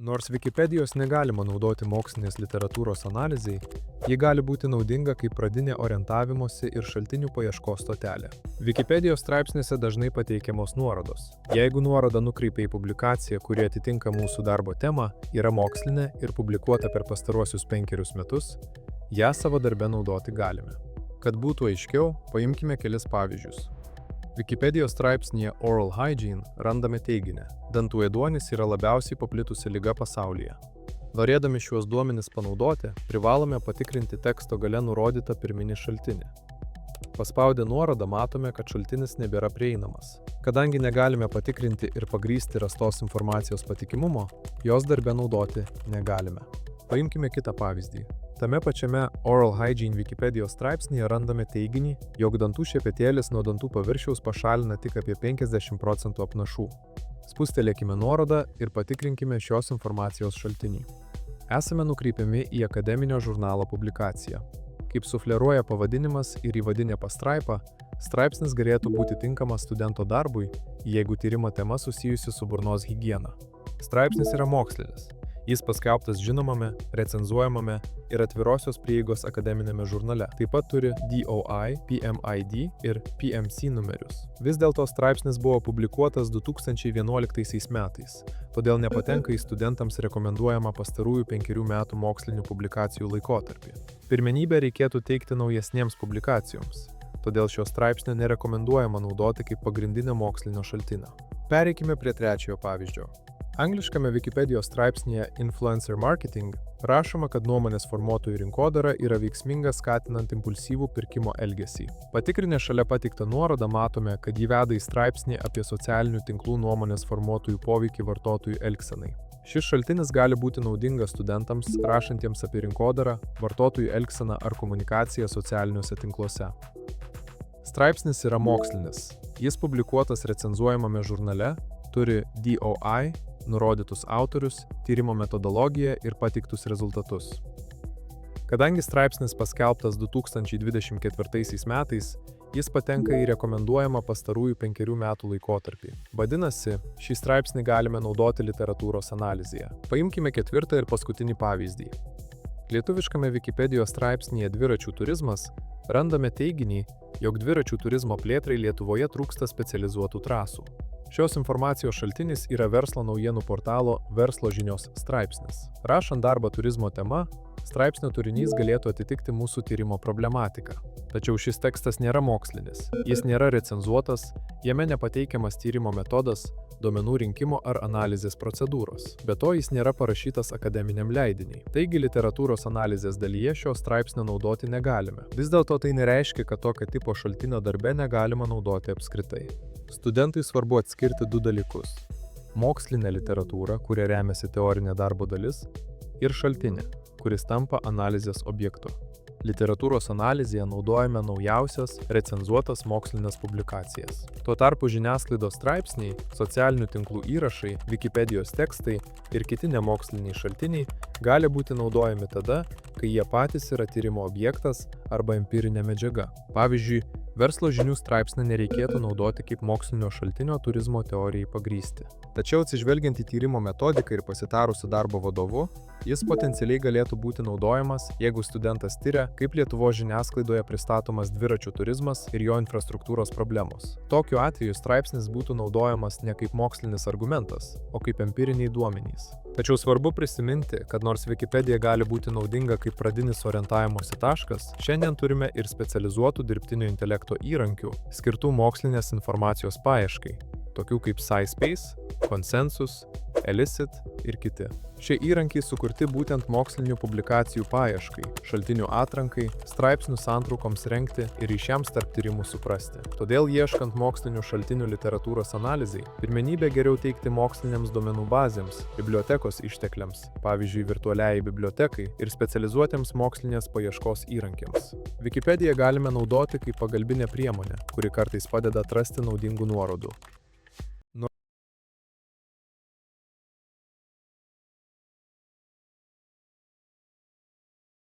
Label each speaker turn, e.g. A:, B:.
A: Nors Wikipedijos negalima naudoti mokslinės literatūros analizei, ji gali būti naudinga kaip pradinė orientavimosi ir šaltinių paieškos stotelė. Wikipedijos straipsniuose dažnai pateikiamos nuorodos. Jeigu nuoroda nukreipia į publikaciją, kuri atitinka mūsų darbo temą, yra mokslinė ir publikuota per pastaruosius 5 metus, ją savo darbe naudoti galime. Kad būtų aiškiau, paimkime kelis pavyzdžius. Wikipedijos straipsnyje Oral Hygiene randame teiginį: dantų ėduonis yra labiausiai paplitusi liga pasaulyje. Norėdami šiuos duomenis panaudoti, privalome patikrinti teksto gale nurodytą pirminį šaltinį. Paspaudę nuorodą matome, kad šaltinis nebėra prieinamas. Kadangi negalime patikrinti ir pagrįsti rastos informacijos patikimumo, jos darbe naudoti negalime. Paimkime kitą pavyzdį. Tame pačiame Oral Hygiene Wikipedijos straipsnyje randame teiginį, jog dantų šepetėlis nuo dantų paviršiaus pašalina tik apie 50% apnašų. Spustelėkime nuorodą ir patikrinkime šios informacijos šaltinį. Esame nukreipiami į akademinio žurnalo publikaciją. Kaip sufleruoja pavadinimas ir įvadinė pastraipa, straipsnis galėtų būti tinkamas studento darbui, jeigu tyrimo tema susijusi su burnos higiena. Straipsnis yra mokslinis. Jis paskelbtas žinomame, recenzuojamame ir atvirosios prieigos akademinėme žurnale. Taip pat turi DOI, PMID ir PMC numerius. Vis dėlto straipsnis buvo publikuotas 2011 metais, todėl nepatenka į studentams rekomenduojamą pastarųjų 5 metų mokslinių publikacijų laikotarpį. Pirmenybę reikėtų teikti naujesniems publikacijoms, todėl šio straipsnio nerekomenduojama naudoti kaip pagrindinio mokslinio šaltinio. Pereikime prie trečiojo pavyzdžio. Angliškame Wikipedijos straipsnyje Influencer Marketing rašoma, kad nuomonės formuotojų rinkodara yra veiksminga skatinant impulsyvų pirkimo elgesį. Patikrinę šalia pateiktą nuorodą matome, kad jį veda į straipsnį apie socialinių tinklų nuomonės formuotojų poveikį vartotojų elgsenai. Šis šaltinis gali būti naudingas studentams, rašantiems apie rinkodarą, vartotojų elgseną ar komunikaciją socialiniuose tinkluose. Straipsnis yra mokslinis. Jis publikuotas recenzuojamame žurnale, turi DOI, nurodytus autorius, tyrimo metodologiją ir pateiktus rezultatus. Kadangi straipsnis paskelbtas 2024 metais, jis patenka į rekomenduojamą pastarųjų 5 metų laikotarpį. Vadinasi, šį straipsnį galime naudoti literatūros analizėje. Paimkime 4 ir paskutinį pavyzdį. Lietuviškame Wikipedijos straipsnyje Dviračių turizmas randame teiginį, jog dviračių turizmo plėtrai Lietuvoje trūksta specializuotų trasų. Šios informacijos šaltinis yra verslo naujienų portalo Verslo žinios straipsnis. Rašant darbą turizmo tema, straipsnio turinys galėtų atitikti mūsų tyrimo problematiką. Tačiau šis tekstas nėra mokslinis, jis nėra recenzuotas, jame nepateikiamas tyrimo metodas, duomenų rinkimo ar analizės procedūros. Be to, jis nėra parašytas akademiniam leidiniui. Taigi, literatūros analizės dalyje šio straipsnio naudoti negalime. Vis dėlto tai nereiškia, kad tokio tipo šaltinio darbe negalima naudoti apskritai. Studentui svarbu atskirti 2 dalykus – mokslinę literatūrą, kuria remiasi teorinė darbo dalis, ir šaltinį, kuris tampa analizės objektu. Literatūros analizėje naudojame naujausias, recenzuotas mokslinės publikacijas. Tuo tarpu žiniasklaidos straipsniai, socialinių tinklų įrašai, Wikipedijos tekstai ir kiti nemoksliniai šaltiniai gali būti naudojami tada, kai jie patys yra tyrimo objektas arba empirinė medžiaga. Pavyzdžiui, Verslo žinių straipsnį nereikėtų naudoti kaip mokslinio šaltinio turizmo teorijai pagrįsti. Tačiau atsižvelgiant į tyrimo metodiką ir pasitarus su darbo vadovu, jis potencialiai galėtų būti naudojamas, jeigu studentas tiria, kaip Lietuvos žiniasklaidoje pristatomas dviračių turizmas ir jo infrastruktūros problemos. Tokiu atveju straipsnis būtų naudojamas ne kaip mokslinis argumentas, o kaip empiriniai duomenys. Tačiau svarbu prisiminti, kad nors Wikipedija gali būti naudinga kaip pradinis orientavimosi taškas, šiandien turime ir specializuotų dirbtinio intelekto įrankių, skirtų mokslinės informacijos paieškai, tokių kaip SciSpace, Consensus, Elicit ir kiti. Šie įrankiai sukurti būtent mokslinių publikacijų paieškai, šaltinių atrankai, straipsnių santraukoms rengti ir ryšiams tarp tyrimų suprasti. Todėl ieškant mokslinių šaltinių literatūros analizai, pirmenybę geriau teikti moksliniams duomenų bazėms, bibliotekos ištekliams, pavyzdžiui, virtualiai bibliotekai ir specializuotiems mokslinės paieškos įrankiams. Wikipediją galime naudoti kaip pagalbinę priemonę, kuri kartais padeda atrasti naudingų nuorodų.